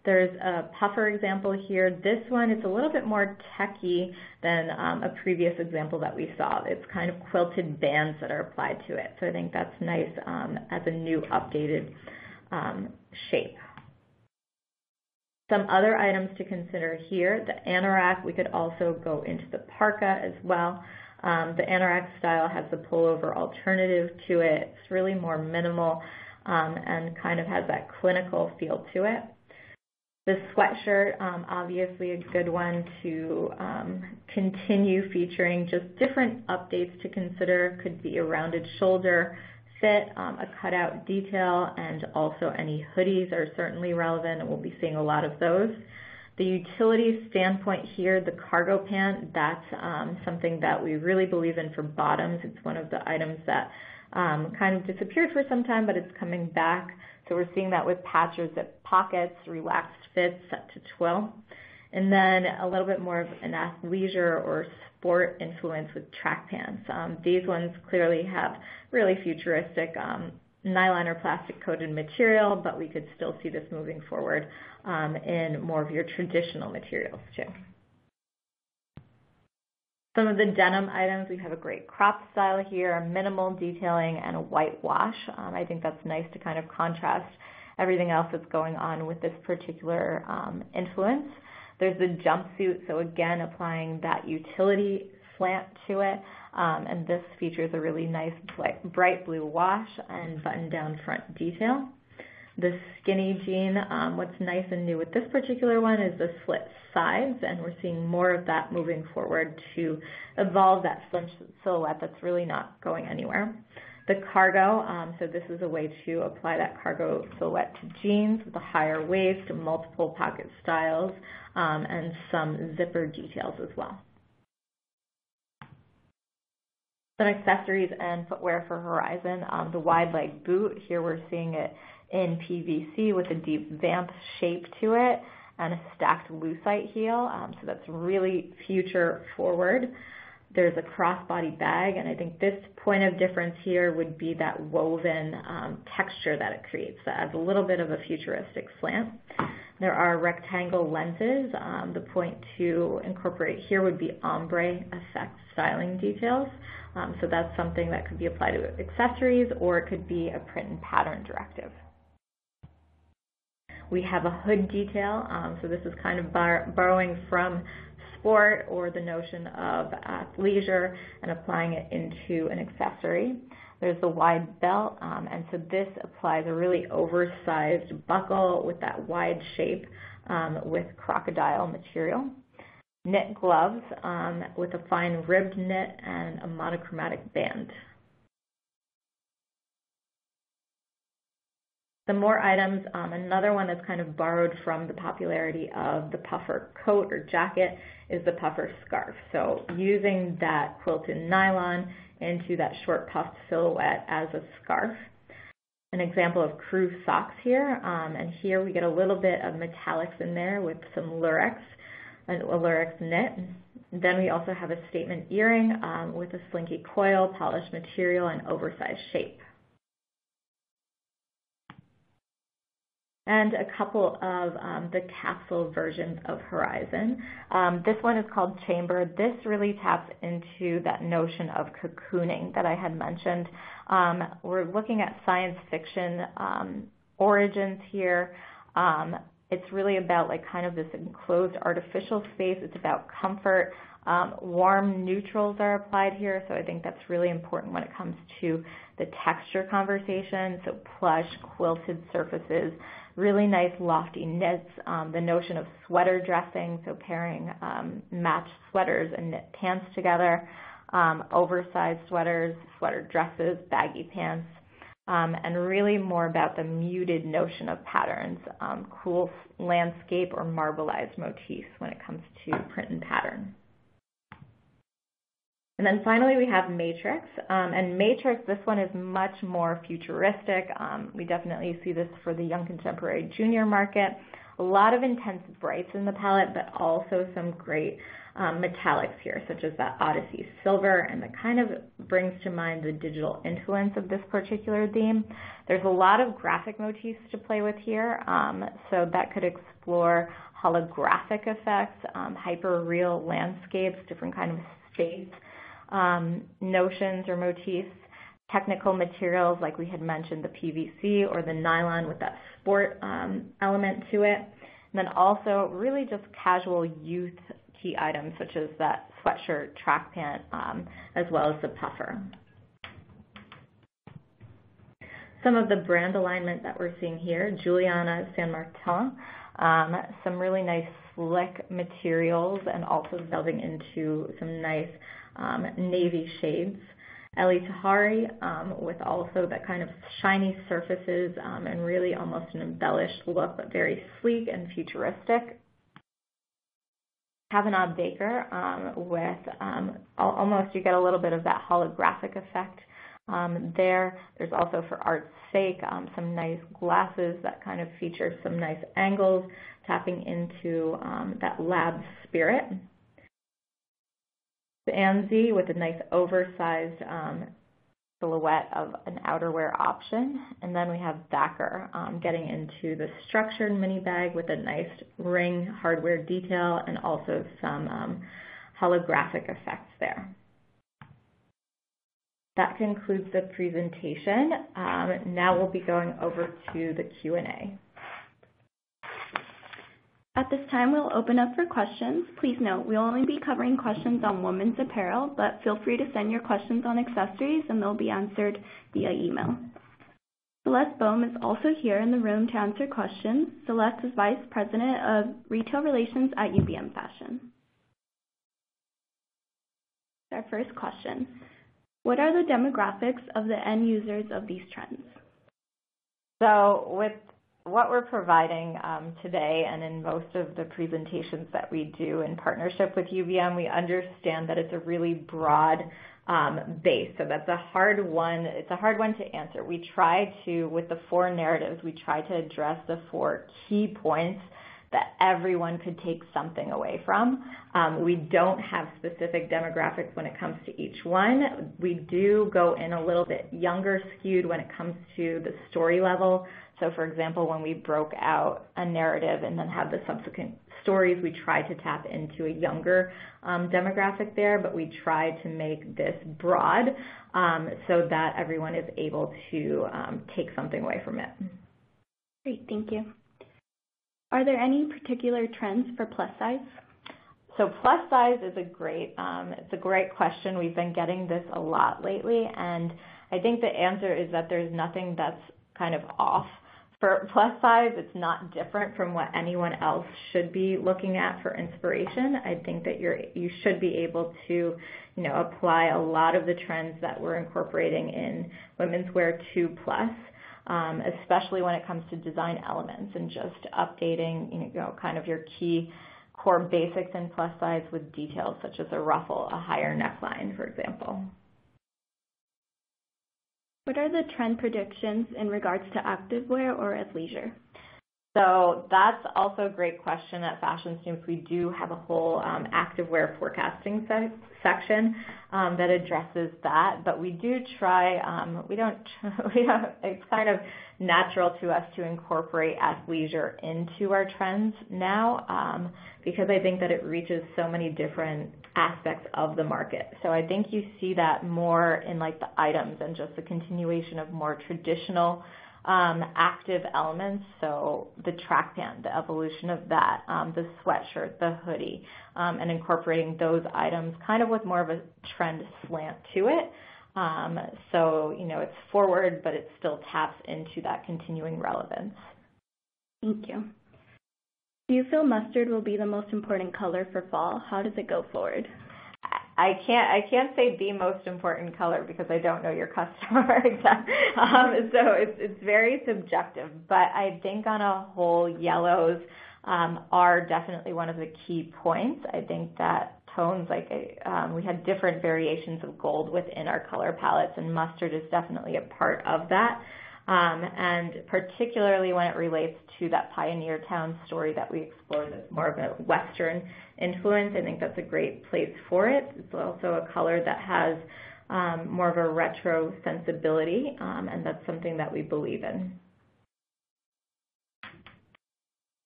There's a puffer example here. This one is a little bit more techy than a previous example that we saw. It's kind of quilted bands that are applied to it, so I think that's nice as a new updated shape. Some other items to consider here, the Anorak, we could also go into the parka as well. The Anorak style has the pullover alternative to it. It's really more minimal and kind of has that clinical feel to it. The sweatshirt, obviously a good one to continue featuring. Just different updates to consider. Could be a rounded shoulder fit, a cutout detail, and also any hoodies are certainly relevant, and we'll be seeing a lot of those. The utility standpoint here, the cargo pant, that's something that we really believe in for bottoms. It's one of the items that kind of disappeared for some time, but it's coming back. So we're seeing that with patch or zip pockets, relaxed fits set to twill. And then a little bit more of an athleisure or sport influence with track pants. These ones clearly have really futuristic nylon or plastic coated material, but we could still see this moving forward in more of your traditional materials too. Some of the denim items, we have a great crop style here, minimal detailing, and a white wash. I think that's nice to kind of contrast everything else that's going on with this particular influence. There's the jumpsuit, so again, applying that utility slant to it, and this features a really nice bright blue wash and button-down front detail. The skinny jean, what's nice and new with this particular one is the slit sides, and we're seeing more of that moving forward to evolve that slim silhouette that's really not going anywhere. The cargo, so this is a way to apply that cargo silhouette to jeans with a higher waist, multiple pocket styles, and some zipper details as well. Some accessories and footwear for Horizon. The wide leg boot, here we're seeing it in PVC with a deep vamp shape to it and a stacked lucite heel, so that's really future forward. There's a crossbody bag, and I think this point of difference here would be that woven texture that it creates that adds a little bit of a futuristic slant. There are rectangle lenses. The point to incorporate here would be ombre effect styling details, so that's something that could be applied to accessories, or it could be a print and pattern directive. We have a hood detail, so this is kind of borrowing from sport or the notion of athleisure and applying it into an accessory. There's the wide belt, and so this applies a really oversized buckle with that wide shape with crocodile material. Knit gloves with a fine ribbed knit and a monochromatic band. Some more items, another one that's kind of borrowed from the popularity of the puffer coat or jacket is the puffer scarf. So using that quilted nylon into that short puffed silhouette as a scarf. An example of crew socks here, and here we get a little bit of metallics in there with some lurex, a lurex knit. Then we also have a statement earring with a slinky coil, polished material, and oversized shape. And a couple of the capsule versions of Horizon. This one is called Chamber. This really taps into that notion of cocooning that I had mentioned. We're looking at science fiction origins here. It's really about like kind of this enclosed artificial space. It's about comfort. Warm neutrals are applied here, so I think that's really important when it comes to the texture conversation. So plush, quilted surfaces, really nice lofty knits, the notion of sweater dressing, so pairing matched sweaters and knit pants together, oversized sweaters, sweater dresses, baggy pants, and really more about the muted notion of patterns, cool landscape or marbleized motifs when it comes to print and pattern. And then finally we have Matrix, and Matrix, this one is much more futuristic. We definitely see this for the young contemporary junior market. A lot of intense brights in the palette, but also some great metallics here, such as that Odyssey silver, and that kind of brings to mind the digital influence of this particular theme. There's a lot of graphic motifs to play with here, so that could explore holographic effects, hyper-real landscapes, different kind of space notions or motifs, technical materials like we had mentioned, the PVC or the nylon with that sport element to it, and then also really just casual youth key items such as that sweatshirt, track pant, as well as the puffer. Some of the brand alignment that we're seeing here, Juliana Saint Martin, some really nice slick materials and also delving into some nice navy shades. Ellie Tahari with also that kind of shiny surfaces and really almost an embellished look, but very sleek and futuristic. Kavanaugh Baker with almost, you get a little bit of that holographic effect there. There's also, for art's sake, some nice glasses that kind of feature some nice angles, tapping into that lab spirit. Anzi with a nice oversized silhouette of an outerwear option. And then we have Thacker getting into the structured mini bag with a nice ring hardware detail and also some holographic effects there. That concludes the presentation. Now we'll be going over to the Q&A. At this time, we'll open up for questions. Please note, we'll only be covering questions on women's apparel, but feel free to send your questions on accessories and they'll be answered via email. Celeste Bohm is also here in the room to answer questions. Celeste is Vice President of Retail Relations at UBM Fashion. Our first question, what are the demographics of the end users of these trends? So with what we're providing today and in most of the presentations that we do in partnership with UVM, we understand that it's a really broad base. So that's a hard one. It's a hard one to answer. We try to, with the 4 narratives, we try to address the 4 key points that everyone could take something away from. We don't have specific demographics when it comes to each one. We do go in a little bit younger skewed when it comes to the story level. So for example, when we broke out a narrative and then had the subsequent stories, we tried to tap into a younger demographic there, but we tried to make this broad so that everyone is able to take something away from it. Great, thank you. Are there any particular trends for plus size? So plus size is it's a great question. We've been getting this a lot lately, and I think the answer is that there's nothing that's kind of off. For plus size, it's not different from what anyone else should be looking at for inspiration. I think that you should be able to, apply a lot of the trends that we're incorporating in women's wear 2+, especially when it comes to design elements and just updating, kind of your key core basics in plus size with details such as a ruffle, a higher neckline, for example. What are the trend predictions in regards to activewear or athleisure? So that's also a great question at Fashion Snoop. We do have a whole activewear forecasting section that addresses that, but we do try, it's kind of natural to us to incorporate athleisure into our trends now because I think that it reaches so many different aspects of the market. So I think you see that more in like the items and just the continuation of more traditional active elements, so the track pant, the evolution of that, the sweatshirt, the hoodie, and incorporating those items kind of with more of a trend slant to it. So, it's forward, but it still taps into that continuing relevance. Thank you. Do you feel mustard will be the most important color for fall? How does it go forward? I can't say the most important color because I don't know your customer. So it's very subjective. But I think on a whole, yellows are definitely one of the key points. I think that tones, we had different variations of gold within our color palettes, and mustard is definitely a part of that. And particularly when it relates to that Pioneer Town story that we explored that's more of a Western influence, I think that's a great place for it. It's also a color that has more of a retro sensibility, and that's something that we believe in.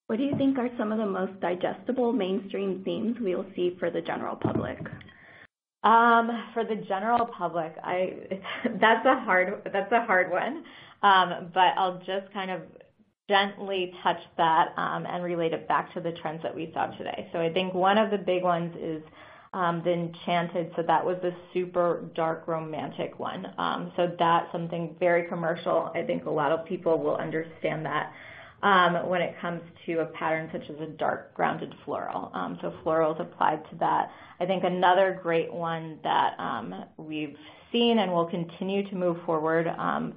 What do you think are some of the most digestible mainstream themes we will see for the general public? For the general public, that's a hard one. But I'll just kind of gently touch that and relate it back to the trends that we saw today. So I think one of the big ones is the Enchanted. So that was the super dark romantic one. So that's something very commercial. I think a lot of people will understand that when it comes to a pattern such as a dark grounded floral. So florals applied to that. I think another great one that we've seen and will continue to move forward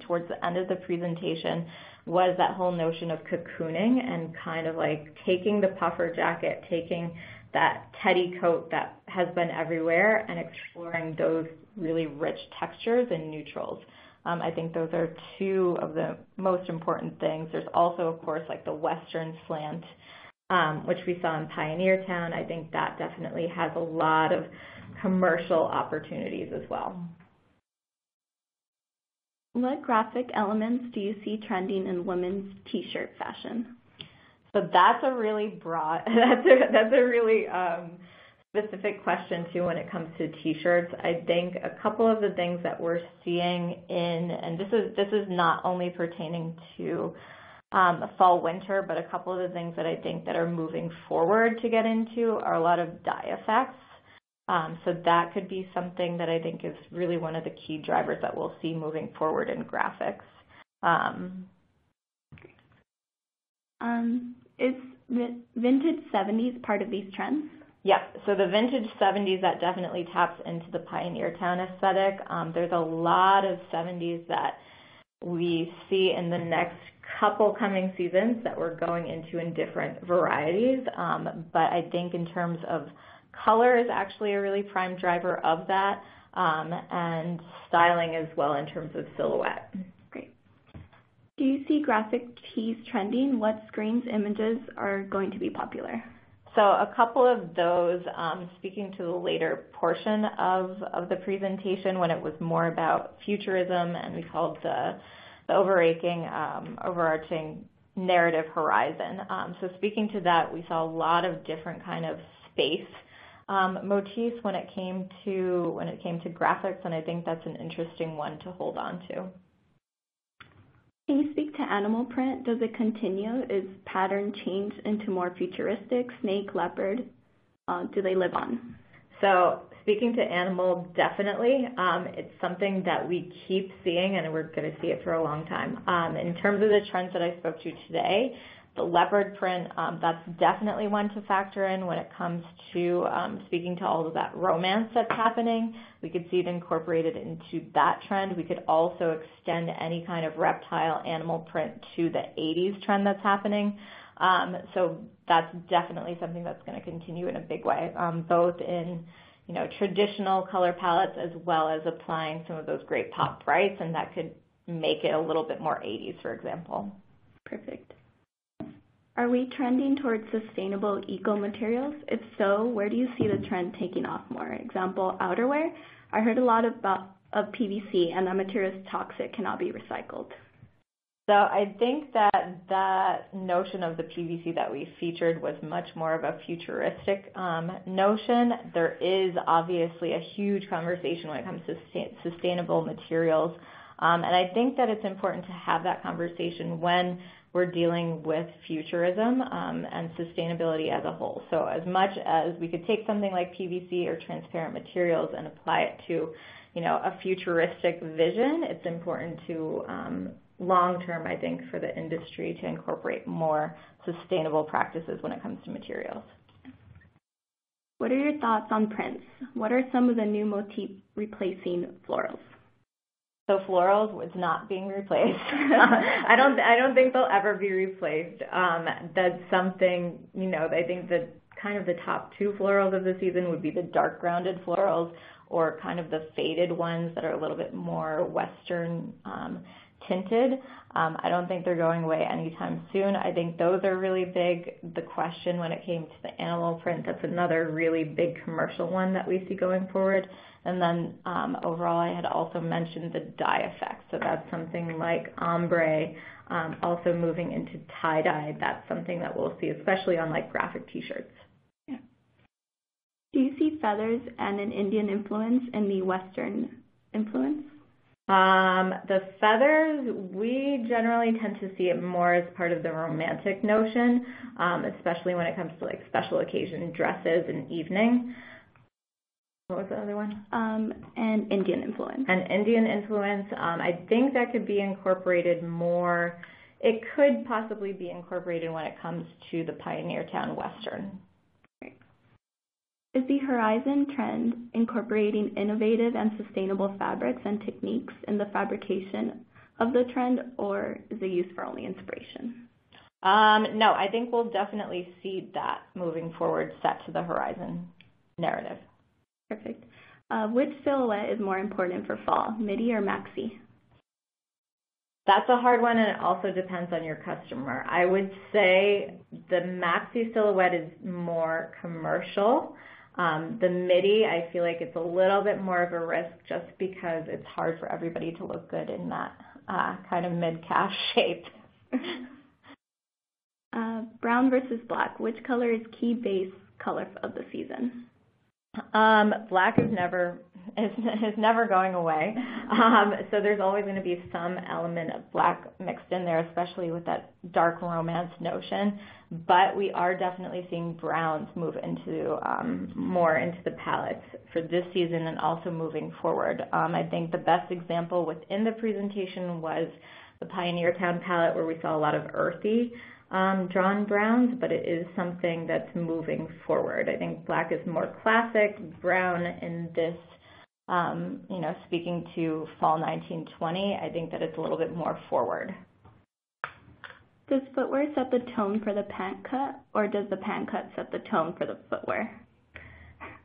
towards the end of the presentation was that whole notion of cocooning and kind of like taking the puffer jacket, taking that teddy coat that has been everywhere and exploring those really rich textures and neutrals. I think those are two of the most important things. There's also, of course, like the Western slant, which we saw in Pioneer Town. I think that definitely has a lot of commercial opportunities as well. What graphic elements do you see trending in women's t-shirt fashion? So that's a really broad, that's a really specific question too when it comes to t-shirts. I think a couple of the things that we're seeing and this is not only pertaining to fall winter, but a couple of the things that I think that are moving forward to get into are a lot of dye effects. So that could be something that I think is really one of the key drivers that we'll see moving forward in graphics. Is vintage 70s part of these trends? Yep. So the vintage 70s, that definitely taps into the Pioneer Town aesthetic. There's a lot of 70s that we see in the next couple coming seasons that we're going into in different varieties. But I think in terms of color is actually a really prime driver of that, and styling as well in terms of silhouette. Great. Do you see graphic tees trending? What screens images are going to be popular? So a couple of those, speaking to the later portion of the presentation when it was more about futurism and we called the overarching narrative horizon. So speaking to that, we saw a lot of different kind of space motifs when it came to graphics, and I think that's an interesting one to hold on to. Can you speak to animal print? Does it continue? Is pattern change into more futuristic, snake, leopard? Do they live on? So speaking to animal, definitely. It's something that we keep seeing, and we're going to see it for a long time. In terms of the trends that I spoke to today, the leopard print, that's definitely one to factor in when it comes to speaking to all of that romance that's happening. We could see it incorporated into that trend. We could also extend any kind of reptile animal print to the 80s trend that's happening. So that's definitely something that's going to continue in a big way, both in traditional color palettes as well as applying some of those great pop brights, and that could make it a little bit more 80s, for example. Perfect. Are we trending towards sustainable eco-materials? If so, where do you see the trend taking off more? Example, outerwear. I heard a lot of PVC, and that material is toxic, cannot be recycled. So I think that notion of the PVC that we featured was much more of a futuristic notion. There is obviously a huge conversation when it comes to sustainable materials, and I think that it's important to have that conversation when we're dealing with futurism and sustainability as a whole. So as much as we could take something like PVC or transparent materials and apply it to, a futuristic vision, it's important to long-term, I think, for the industry to incorporate more sustainable practices when it comes to materials. What are your thoughts on prints? What are some of the new motifs replacing florals? So florals is not being replaced. I don't think they'll ever be replaced. That's something, I think that kind of the top two florals of the season would be the dark grounded florals or kind of the faded ones that are a little bit more Western tinted. I don't think they're going away anytime soon. I think those are really big. The question when it came to the animal print, that's another really big commercial one that we see going forward. And then overall, I had also mentioned the dye effect. So that's something like ombre, also moving into tie-dye. That's something that we'll see, especially on like graphic t-shirts. Yeah. Do you see feathers and an Indian influence in the Western influence? The feathers, we generally tend to see it more as part of the romantic notion, especially when it comes to like special occasion dresses and evening. What was the other one? And Indian influence. An Indian influence. I think that could be incorporated more. It could possibly be incorporated when it comes to the Pioneer Town Western. Right. Is the Horizon trend incorporating innovative and sustainable fabrics and techniques in the fabrication of the trend, or is it used for only inspiration? No, I think we'll definitely see that moving forward, set to the Horizon narrative. Perfect. Which silhouette is more important for fall, midi or maxi? That's a hard one, and it also depends on your customer. I would say the maxi silhouette is more commercial. The midi, I feel like it's a little bit more of a risk just because it's hard for everybody to look good in that kind of mid-calf shape. Brown versus black, which color is key base color of the season? Black is never going away. So there's always going to be some element of black mixed in there, especially with that dark romance notion. But we are definitely seeing browns move into more into the palettes for this season and also moving forward. I think the best example within the presentation was the Pioneer Town palette, where we saw a lot of earthy drawn browns, but it is something that's moving forward. I think black is more classic, brown in this, speaking to fall 1920, I think that it's a little bit more forward. Does footwear set the tone for the pant cut, or does the pant cut set the tone for the footwear?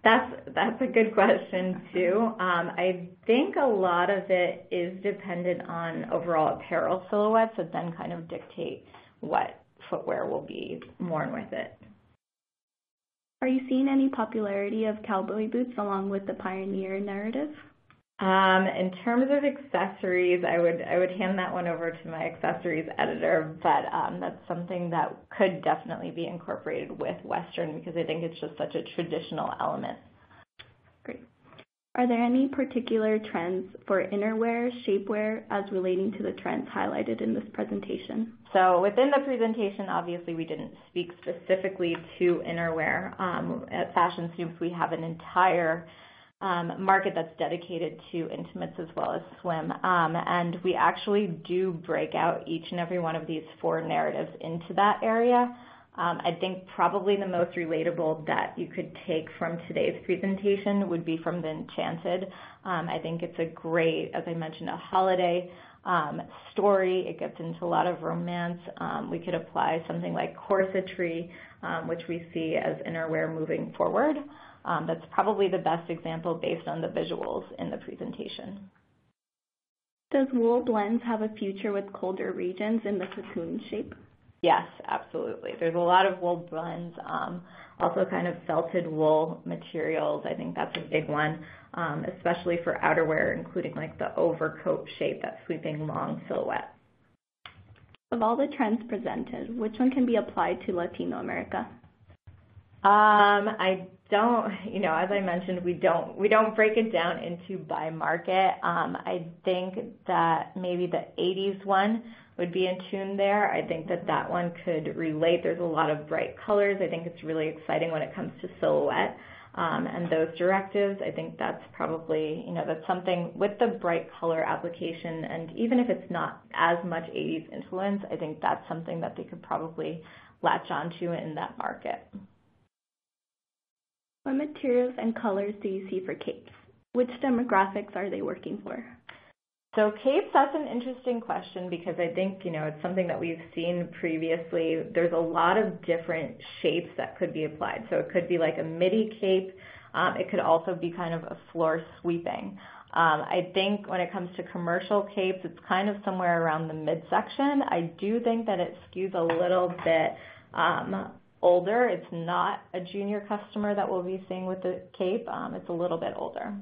That's a good question too. I think a lot of it is dependent on overall apparel silhouettes that then kind of dictate what footwear will be worn with it. Are you seeing any popularity of cowboy boots along with the pioneer narrative? In terms of accessories, I would hand that one over to my accessories editor, but that's something that could definitely be incorporated with Western because I think it's just such a traditional element. Great. Are there any particular trends for innerwear, shapewear as relating to the trends highlighted in this presentation? So within the presentation, obviously we didn't speak specifically to innerwear. At Fashion Snoops, we have an entire market that's dedicated to intimates as well as swim. And we actually do break out each and every one of these four narratives into that area. I think probably the most relatable that you could take from today's presentation would be from the Enchanted. I think it's a great, as I mentioned, a holiday story. It gets into a lot of romance. We could apply something like corsetry, which we see as innerwear moving forward. That's probably the best example based on the visuals in the presentation. Does wool blends have a future with colder regions in the cocoon shape? Yes, absolutely. There's a lot of wool blends, also kind of felted wool materials. I think that's a big one, especially for outerwear, including like the overcoat shape, that sweeping long silhouette. Of all the trends presented, which one can be applied to Latino America? I don't, as I mentioned, we don't break it down into by market. I think that maybe the 80s one would be in tune there. I think that one could relate. There's a lot of bright colors. I think it's really exciting when it comes to silhouette and those directives. I think that's probably, that's something with the bright color application, and even if it's not as much 80s influence, I think that's something that they could probably latch onto in that market. What materials and colors do you see for capes? Which demographics are they working for? So capes, that's an interesting question because I think, it's something that we've seen previously. There's a lot of different shapes that could be applied. So it could be like a midi cape. It could also be kind of a floor sweeping. I think when it comes to commercial capes, it's kind of somewhere around the midsection. I do think that it skews a little bit older. It's not a junior customer that we'll be seeing with the cape. It's a little bit older.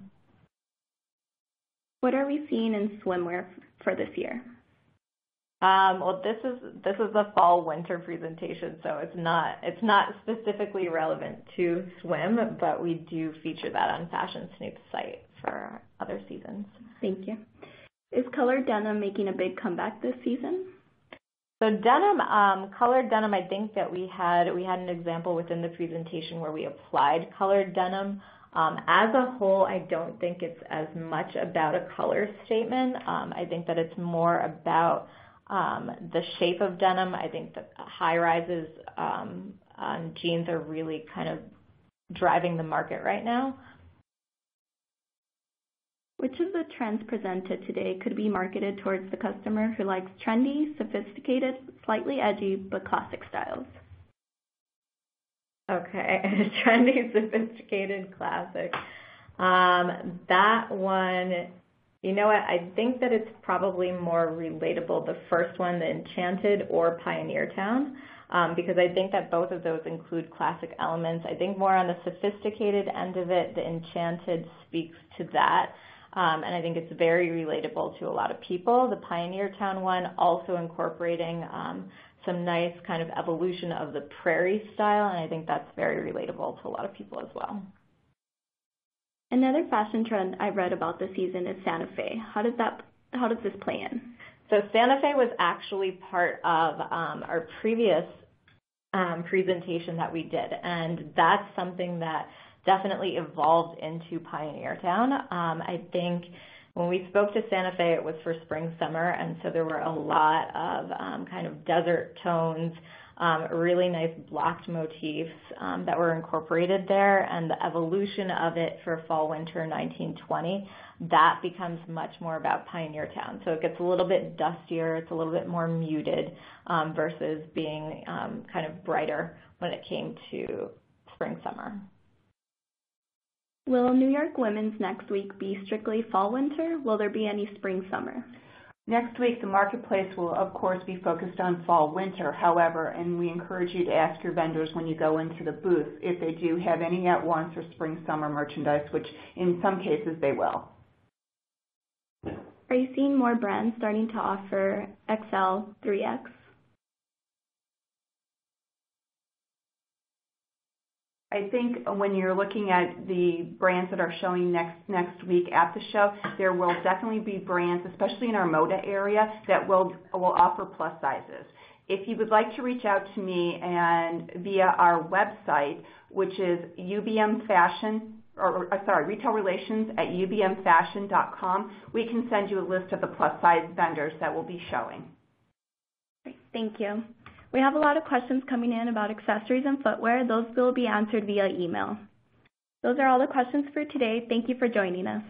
What are we seeing in swimwear for this year? Well, this is the fall winter presentation, so it's not specifically relevant to swim, but we do feature that on Fashion Snoop's site for other seasons. Thank you. Is colored denim making a big comeback this season? So denim, colored denim, I think that we had an example within the presentation where we applied colored denim. As a whole, I don't think it's as much about a color statement. I think that it's more about the shape of denim. I think that high rises on jeans are really kind of driving the market right now. Which of the trends presented today could be marketed towards the customer who likes trendy, sophisticated, slightly edgy, but classic styles? Okay, trendy, sophisticated, classic. That one, you know what, I think that it's probably more relatable, the first one, the Enchanted or Pioneer Town, because I think that both of those include classic elements. I think more on the sophisticated end of it, the Enchanted speaks to that. And I think it's very relatable to a lot of people. The Pioneer Town one also incorporating some nice kind of evolution of the prairie style, and I think that's very relatable to a lot of people as well. Another fashion trend I read about this season is Santa Fe. How does this play in? So Santa Fe was actually part of our previous presentation that we did, and that's something that definitely evolved into Pioneer Town. I think when we spoke to Santa Fe, it was for spring, summer, and so there were a lot of kind of desert tones, really nice blocked motifs that were incorporated there, and the evolution of it for fall, winter 1920, that becomes much more about Pioneer Town. So it gets a little bit dustier, it's a little bit more muted versus being kind of brighter when it came to spring, summer. Will New York Women's next week be strictly fall-winter? Will there be any spring-summer? Next week, the marketplace will, of course, be focused on fall-winter. However, and we encourage you to ask your vendors when you go into the booth if they do have any at-once or spring-summer merchandise, which in some cases they will. Are you seeing more brands starting to offer XL, 3X? I think when you're looking at the brands that are showing next week at the show, there will definitely be brands, especially in our Moda area, that will offer plus sizes. If you would like to reach out to me and via our website, which is retailrelations@ubmfashion.com, we can send you a list of the plus size vendors that will be showing. Great, thank you. We have a lot of questions coming in about accessories and footwear. Those will be answered via email. Those are all the questions for today. Thank you for joining us.